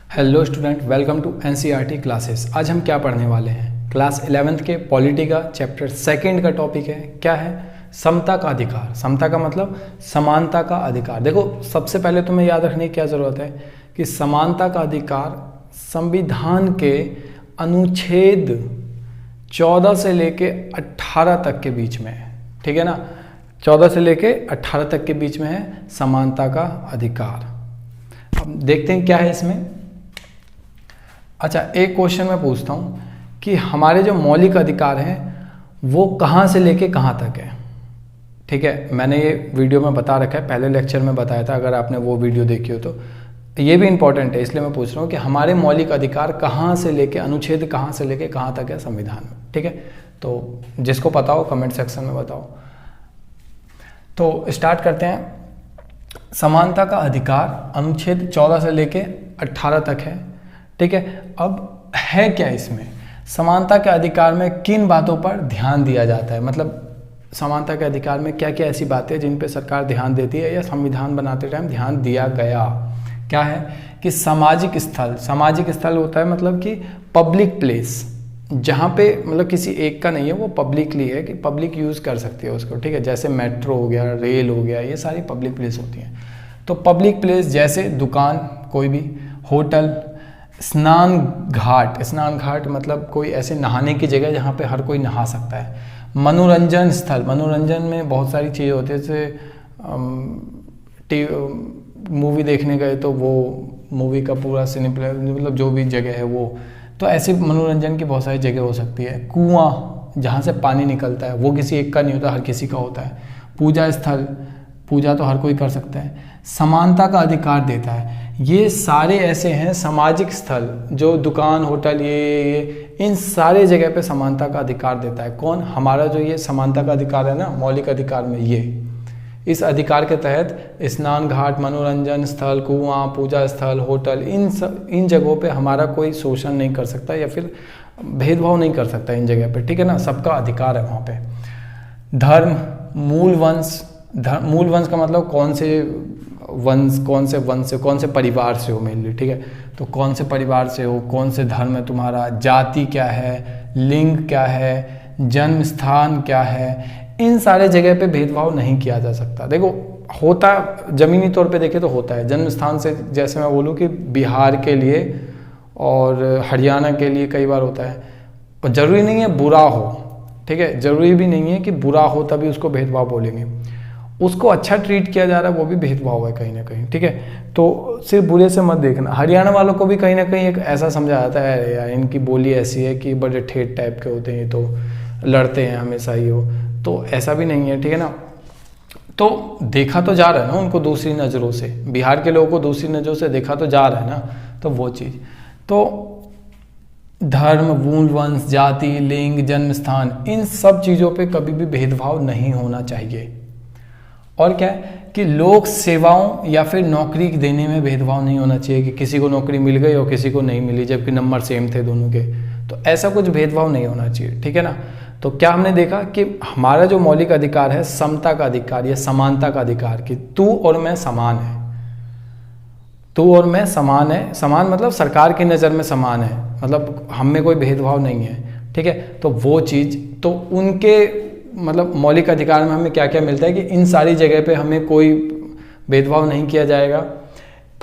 Hello student, welcome to NCERT classes. आज हम क्या पढ़ने वाले हैं? क्लास 11th के पॉलिटी का चैप्टर 2 का टॉपिक है। क्या है? समता का अधिकार। समता का मतलब समानता का अधिकार। देखो, सबसे पहले तुम्हें याद रखने की क्या ज़रूरत है कि समानता का अधिकार संविधान के अनुच्छेद 14 से लेके 18 तक के बीच में है। ठीक है ना? 14 से लेके 18 तक के बीच में है समानता का अधिकार। अब देखते हैं क्या है इसमें। अच्छा, एक क्वेश्चन मैं पूछता हूँ कि हमारे जो मौलिक अधिकार हैं वो कहाँ से लेके कहाँ तक है। ठीक है, मैंने ये वीडियो में बता रखा है, पहले लेक्चर में बताया था, अगर आपने वो वीडियो देखी हो तो। ये भी इंपॉर्टेंट है, इसलिए मैं पूछ रहा हूँ कि हमारे मौलिक अधिकार कहाँ से लेके, अनुच्छेद कहाँ से लेके कहाँ तक है संविधान में। ठीक है, तो जिसको पता हो कमेंट सेक्शन में बताओ। तो स्टार्ट करते हैं। समानता का अधिकार अनुच्छेद 14 से लेके 18 तक है। ठीक है, अब है क्या इसमें? समानता के अधिकार में किन बातों पर ध्यान दिया जाता है? मतलब समानता के अधिकार में क्या क्या ऐसी बातें हैं जिन पे सरकार ध्यान देती है या संविधान बनाते टाइम ध्यान दिया गया? क्या है कि सामाजिक स्थल। सामाजिक स्थल होता है मतलब कि पब्लिक प्लेस, जहाँ पे मतलब किसी एक का नहीं है, वो पब्लिकली है कि पब्लिक यूज़ कर सकती है उसको। ठीक है, जैसे मेट्रो हो गया, रेल हो गया, ये सारी पब्लिक प्लेस होती हैं। तो पब्लिक प्लेस जैसे दुकान, कोई भी होटल, स्नान घाट। स्नान घाट मतलब कोई ऐसे नहाने की जगह जहाँ पे हर कोई नहा सकता है। मनोरंजन स्थल, मनोरंजन में बहुत सारी चीज़ें होती है, जैसे मूवी देखने गए तो वो मूवी का पूरा सिनेप्लेक्स, मतलब जो भी जगह है वो, तो ऐसे मनोरंजन की बहुत सारी जगह हो सकती है। कुआं, जहाँ से पानी निकलता है, वो किसी एक का नहीं होता, हर किसी का होता है। पूजा स्थल, पूजा तो हर कोई कर सकता है। समानता का अधिकार देता है। ये सारे ऐसे हैं सामाजिक स्थल, जो दुकान, होटल, ये इन सारे जगह पे समानता का अधिकार देता है। कौन? हमारा जो ये समानता का अधिकार है ना, मौलिक अधिकार में, ये इस अधिकार के तहत स्नान घाट, मनोरंजन स्थल, कुआं, पूजा स्थल, होटल, इन जगहों पे हमारा कोई शोषण नहीं कर सकता या फिर भेदभाव नहीं कर सकता इन जगह पे। ठीक है ना? सबका अधिकार है वहाँ पे। धर्म, मूल वंश। मूल वंश का मतलब कौन से वंश, कौन से परिवार से हो मेनली। ठीक है, तो कौन से परिवार से हो, कौन से धर्म है तुम्हारा, जाति क्या है, लिंग क्या है, जन्म स्थान क्या है, इन सारे जगह पे भेदभाव नहीं किया जा सकता। देखो, होता जमीनी तौर पे देखे तो होता है। जन्म स्थान से जैसे मैं बोलूँ कि बिहार के लिए और हरियाणा के लिए कई बार होता है, और ज़रूरी नहीं है बुरा हो। ठीक है, ज़रूरी भी नहीं है कि बुरा हो तभी उसको भेदभाव बोलेंगे। उसको अच्छा ट्रीट किया जा रहा है वो भी भेदभाव है कहीं ना कहीं। ठीक है, तो सिर्फ बुरे से मत देखना। हरियाणा वालों को भी कहीं ना कहीं एक ऐसा समझा जाता है, अरे यार इनकी बोली ऐसी है कि बड़े ठेठ टाइप के होते हैं, तो लड़ते हैं हमेशा ही हो, तो ऐसा भी नहीं है। ठीक है ना? तो देखा तो जा रहा है ना उनको दूसरी नज़रों से, बिहार के लोगों को दूसरी नज़रों से देखा तो जा रहा है ना, तो वो चीज़। तो धर्म, मूल वंश, जाति, लिंग, जन्म स्थान, इन सब चीज़ों पे कभी भी भेदभाव नहीं होना चाहिए। और क्या है कि लोक सेवाओं या फिर नौकरी देने में भेदभाव नहीं होना चाहिए कि किसी को नौकरी मिल गई और किसी को नहीं मिली जबकि नंबर सेम थे दोनों के, तो ऐसा कुछ भेदभाव नहीं होना चाहिए। ठीक है ना? तो क्या हमने देखा कि हमारा जो मौलिक अधिकार है समता का अधिकार या समानता का अधिकार, कि तू और मैं समान है। तू और मैं समान है। समान मतलब सरकार की नज़र में समान है, मतलब हम में कोई भेदभाव नहीं है। ठीक है, तो वो चीज़, तो उनके मतलब मौलिक अधिकार में हमें क्या क्या मिलता है कि इन सारी जगह पे हमें कोई भेदभाव नहीं किया जाएगा।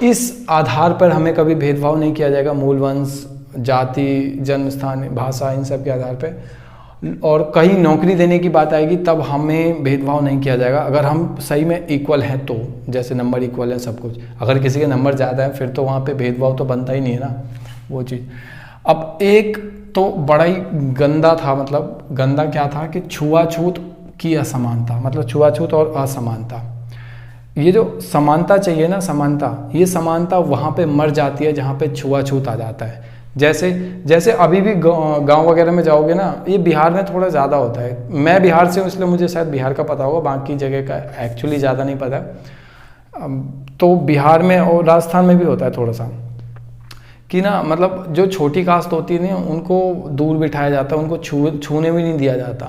इस आधार पर हमें कभी भेदभाव नहीं किया जाएगा, मूल वंश, जाति, जन्म स्थान, भाषा, इन सब के आधार पे। और कहीं नौकरी देने की बात आएगी तब हमें भेदभाव नहीं किया जाएगा अगर हम सही में इक्वल हैं तो, जैसे नंबर इक्वल है सब कुछ। अगर किसी के नंबर ज़्यादा है फिर तो वहाँ पे भेदभाव तो बनता ही नहीं है ना, वो चीज़। अब एक तो बड़ा ही गंदा था, मतलब गंदा क्या था कि छुआछूत की असमानता, मतलब छुआछूत और असमानता। ये जो समानता चाहिए ना, समानता, ये समानता वहाँ पे मर जाती है जहाँ पे छुआछूत आ जाता है। जैसे अभी भी गांव वगैरह में जाओगे ना, ये बिहार में थोड़ा ज़्यादा होता है। मैं बिहार से हूँ इसलिए मुझे शायद बिहार का पता होगा, बाकी जगह का एक्चुअली ज़्यादा नहीं पता। तो बिहार में और राजस्थान में भी होता है थोड़ा सा कि ना, मतलब जो छोटी कास्ट होती है ना उनको दूर बिठाया जाता है, उनको छूने भी नहीं दिया जाता।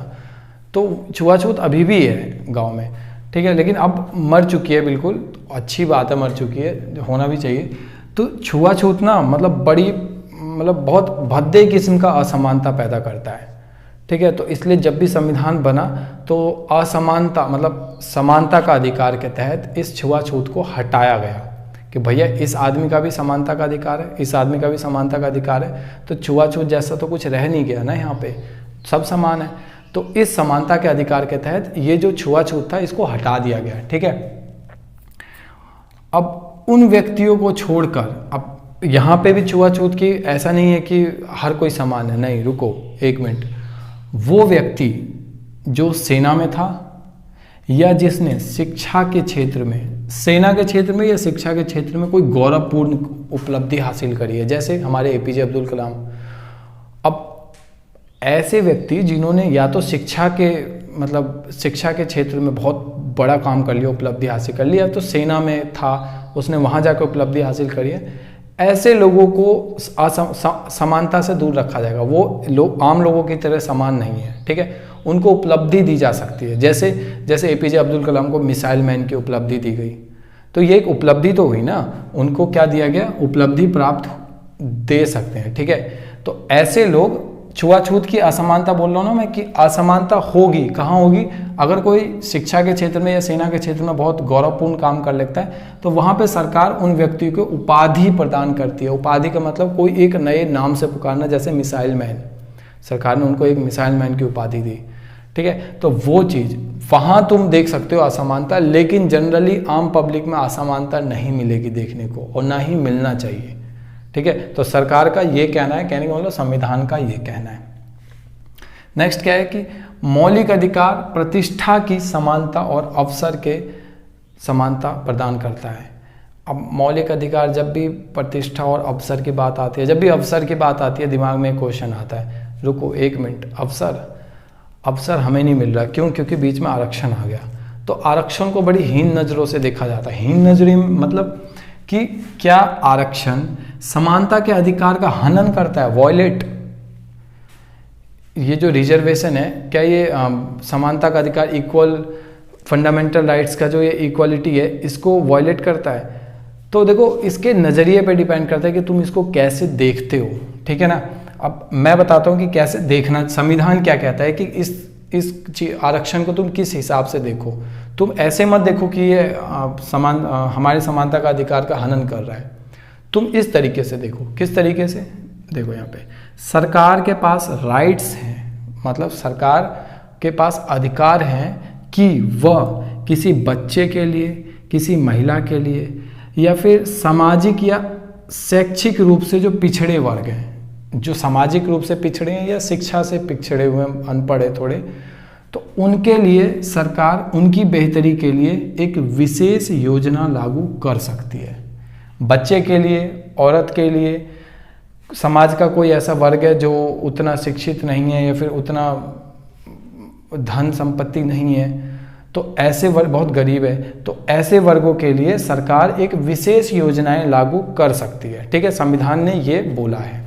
तो छुआछूत अभी भी है गांव में। ठीक है, लेकिन अब मर चुकी है, बिल्कुल अच्छी बात है, मर चुकी है, होना भी चाहिए। तो छुआछूत ना मतलब बड़ी मतलब बहुत भद्दे किस्म का असमानता पैदा करता है, ठीक है। तो इसलिए जब भी संविधान बना तो असमानता मतलब समानता का अधिकार के तहत इस छुआछूत को हटाया गया कि भैया इस आदमी का भी समानता का अधिकार है, इस आदमी का भी समानता का अधिकार है। तो छुआछूत जैसा तो कुछ रह नहीं गया ना, यहाँ पे सब समान है। तो इस समानता के अधिकार के तहत ये जो छुआछूत था इसको हटा दिया गया, ठीक है। अब उन व्यक्तियों को छोड़कर, अब यहाँ पे भी छुआछूत की ऐसा नहीं है कि हर कोई समान है, नहीं, रुको एक मिनट। वो व्यक्ति जो सेना में था या जिसने शिक्षा के क्षेत्र में, सेना के क्षेत्र में या शिक्षा के क्षेत्र में कोई गौरवपूर्ण उपलब्धि हासिल करी है, जैसे हमारे एपीजे अब्दुल कलाम। अब ऐसे व्यक्ति जिन्होंने या तो शिक्षा के मतलब शिक्षा के क्षेत्र में बहुत बड़ा काम कर लिया, उपलब्धि हासिल कर लिया, तो सेना में था उसने वहाँ जाकर उपलब्धि हासिल करी है, ऐसे लोगों को समानता से दूर रखा जाएगा। वो लोग आम लोगों की तरह समान नहीं है, ठीक है। उनको उपलब्धि दी जा सकती है, जैसे एपीजे अब्दुल कलाम को मिसाइल मैन की उपलब्धि दी गई, तो ये एक उपलब्धि तो हुई ना, उनको क्या दिया गया, उपलब्धि प्राप्त दे सकते हैं, ठीक है। तो ऐसे लोग, छुआछूत की असमानता बोल रहा हूँ ना मैं कि असमानता होगी, कहाँ होगी, अगर कोई शिक्षा के क्षेत्र में या सेना के क्षेत्र में बहुत गौरवपूर्ण काम कर लेता है तो वहाँ पे सरकार उन व्यक्तियों को उपाधि प्रदान करती है। उपाधि का मतलब कोई एक नए नाम से पुकारना, जैसे मिसाइल मैन, सरकार ने उनको एक मिसाइल मैन की उपाधि दी, ठीक है। तो वो चीज़ वहाँ तुम देख सकते हो असमानता, लेकिन जनरली आम पब्लिक में असमानता नहीं मिलेगी देखने को, और ना ही मिलना चाहिए, ठीक है। तो सरकार का ये कहना है, कहने का मतलब संविधान का ये कहना है। नेक्स्ट क्या है कि मौलिक अधिकार प्रतिष्ठा की समानता और अवसर के समानता प्रदान करता है। अब मौलिक अधिकार, जब भी प्रतिष्ठा और अवसर की बात आती है, जब भी अवसर की बात आती है दिमाग में क्वेश्चन आता है, रुको एक मिनट, अवसर हमें नहीं मिल रहा, क्यों? क्योंकि बीच में आरक्षण आ गया। तो आरक्षण को बड़ी हीन नज़रों से देखा जाता है। हीन नज़री मतलब कि क्या आरक्षण समानता के अधिकार का हनन करता है, वॉयलेट? ये जो रिजर्वेशन है, क्या ये समानता का अधिकार, इक्वल फंडामेंटल राइट्स का जो ये इक्वालिटी है, इसको वॉयलेट करता है? तो देखो, इसके नज़रिए पे डिपेंड करता है कि तुम इसको कैसे देखते हो, ठीक है ना। अब मैं बताता हूँ कि कैसे देखना, संविधान क्या कहता है कि इस आरक्षण को तुम किस हिसाब से देखो। तुम ऐसे मत देखो कि ये हमारे समानता का अधिकार का हनन कर रहा है। तुम इस तरीके से देखो। किस तरीके से? देखो यहाँ पे सरकार के पास राइट्स हैं, मतलब सरकार के पास अधिकार हैं कि वह किसी बच्चे के लिए, किसी महिला के लिए, या फिर सामाजिक या शैक्षिक रूप से जो पिछड़े वर्ग हैं, जो सामाजिक रूप से पिछड़े हैं या शिक्षा से पिछड़े हुए हैं, अनपढ़ है थोड़े, तो उनके लिए सरकार उनकी बेहतरी के लिए एक विशेष योजना लागू कर सकती है। बच्चे के लिए, औरत के लिए, समाज का कोई ऐसा वर्ग है जो उतना शिक्षित नहीं है या फिर उतना धन संपत्ति नहीं है, तो ऐसे वर्ग बहुत गरीब है, तो ऐसे वर्गों के लिए सरकार एक विशेष योजनाएं लागू कर सकती है, ठीक है। संविधान ने ये बोला है।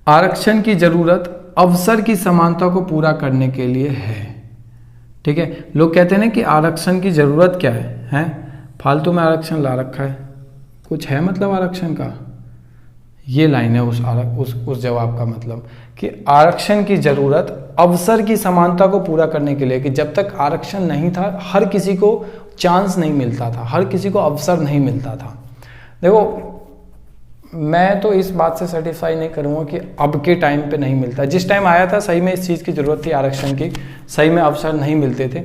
आरक्षण की जरूरत अवसर की समानता को पूरा करने के लिए है, ठीक है। लोग कहते हैं ना कि आरक्षण की जरूरत क्या है, हैं? फालतू में आरक्षण ला रखा है, कुछ है मतलब आरक्षण का? ये लाइन है उस जवाब का, मतलब कि आरक्षण की जरूरत अवसर की समानता को पूरा करने के लिए, कि जब तक आरक्षण नहीं था हर किसी को चांस नहीं मिलता था, हर किसी को अवसर नहीं मिलता था। देखो, मैं तो इस बात से सेटिस्फाई नहीं करूँगा कि अब के टाइम पे नहीं मिलता। जिस टाइम आया था सही में इस चीज़ की ज़रूरत थी, आरक्षण की, सही में अवसर नहीं मिलते थे।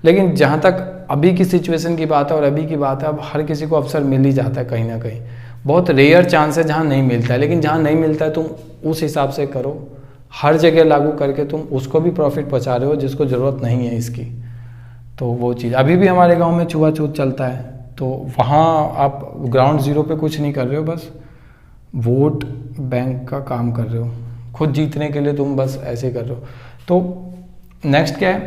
लेकिन जहाँ तक अभी की सिचुएशन की बात है और अभी की बात है, अब हर किसी को अवसर मिल ही जाता है कहीं ना कहीं। बहुत रेयर चांस है जहाँ नहीं मिलता है, लेकिन जहाँ नहीं मिलता है तुम उस हिसाब से करो, हर जगह लागू करके तुम उसको भी प्रॉफिट पहुँचा रहे हो जिसको ज़रूरत नहीं है इसकी। तो वो चीज़ अभी भी हमारे गाँव में छुआछूत चलता है, तो वहाँ आप ग्राउंड ज़ीरो पे कुछ नहीं कर रहे हो, बस वोट बैंक का काम कर रहे हो, खुद जीतने के लिए तुम बस ऐसे कर रहे हो। तो नेक्स्ट क्या है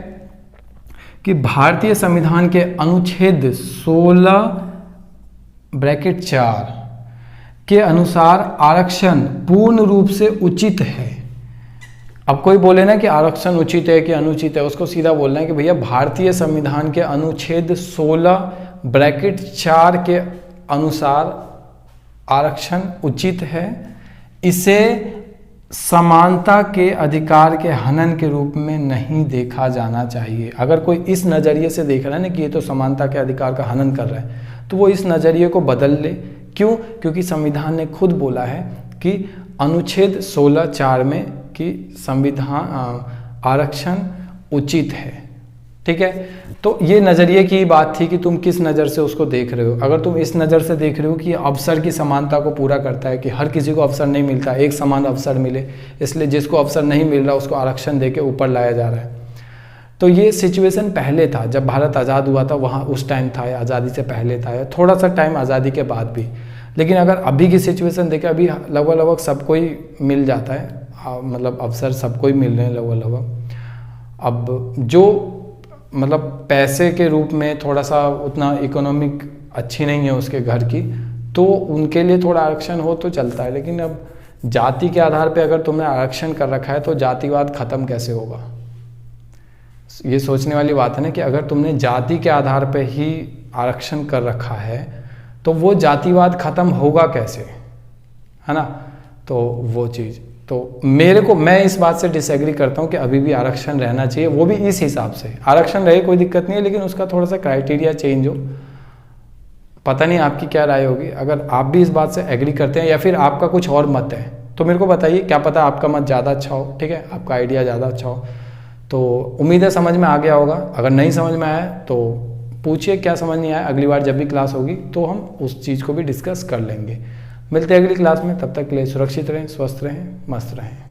कि भारतीय संविधान के अनुच्छेद 16(4) के अनुसार आरक्षण पूर्ण रूप से उचित है। अब कोई बोले ना कि आरक्षण उचित है कि अनुचित है, उसको सीधा बोलना है कि भैया भारतीय संविधान के अनुच्छेद 16(4) के अनुसार आरक्षण उचित है, इसे समानता के अधिकार के हनन के रूप में नहीं देखा जाना चाहिए। अगर कोई इस नज़रिए से देख रहा है ना कि ये तो समानता के अधिकार का हनन कर रहा है, तो वो इस नज़रिए को बदल ले। क्यों? क्योंकि संविधान ने खुद बोला है कि अनुच्छेद 16(4) में कि संविधान आरक्षण उचित है। ठीक है, तो ये नज़रिए की बात थी कि तुम किस नज़र से उसको देख रहे हो। अगर तुम इस नज़र से देख रहे हो कि अवसर की समानता को पूरा करता है, कि हर किसी को अवसर नहीं मिलता, एक समान अवसर मिले, इसलिए जिसको अवसर नहीं मिल रहा उसको आरक्षण देके ऊपर लाया जा रहा है, तो ये सिचुएशन पहले था जब भारत आज़ाद हुआ था, वहाँ उस टाइम था, आज़ादी से पहले था, थोड़ा सा टाइम आज़ादी के बाद भी। लेकिन अगर अभी की सिचुएशन देखें, अभी लगभग सबको ही मिल जाता है, मतलब अवसर सबको ही मिल रहे हैं लगभग। अब जो मतलब पैसे के रूप में थोड़ा सा उतना इकोनॉमिक अच्छी नहीं है उसके घर की, तो उनके लिए थोड़ा आरक्षण हो तो चलता है। लेकिन अब जाति के आधार पे अगर तुमने आरक्षण कर रखा है तो जातिवाद खत्म कैसे होगा? ये सोचने वाली बात है ना कि अगर तुमने जाति के आधार पे ही आरक्षण कर रखा है तो वो जातिवाद खत्म होगा कैसे, है ना? तो वो चीज़, तो मैं इस बात से डिसएग्री करता हूँ कि अभी भी आरक्षण रहना चाहिए, वो भी इस हिसाब से। आरक्षण रहे कोई दिक्कत नहीं है, लेकिन उसका थोड़ा सा क्राइटेरिया चेंज हो। पता नहीं आपकी क्या राय होगी। अगर आप भी इस बात से एग्री करते हैं या फिर आपका कुछ और मत है तो मेरे को बताइए, क्या पता आपका मत ज़्यादा अच्छा हो, ठीक है, आपका आइडिया ज़्यादा अच्छा हो। तो उम्मीद है समझ में आ गया होगा। अगर नहीं समझ में आया तो पूछिए क्या समझ नहीं आया, अगली बार जब भी क्लास होगी तो हम उस चीज़ को भी डिस्कस कर लेंगे। मिलते हैं अगली क्लास में, तब तक के लिए सुरक्षित रहें, स्वस्थ रहें, मस्त रहें।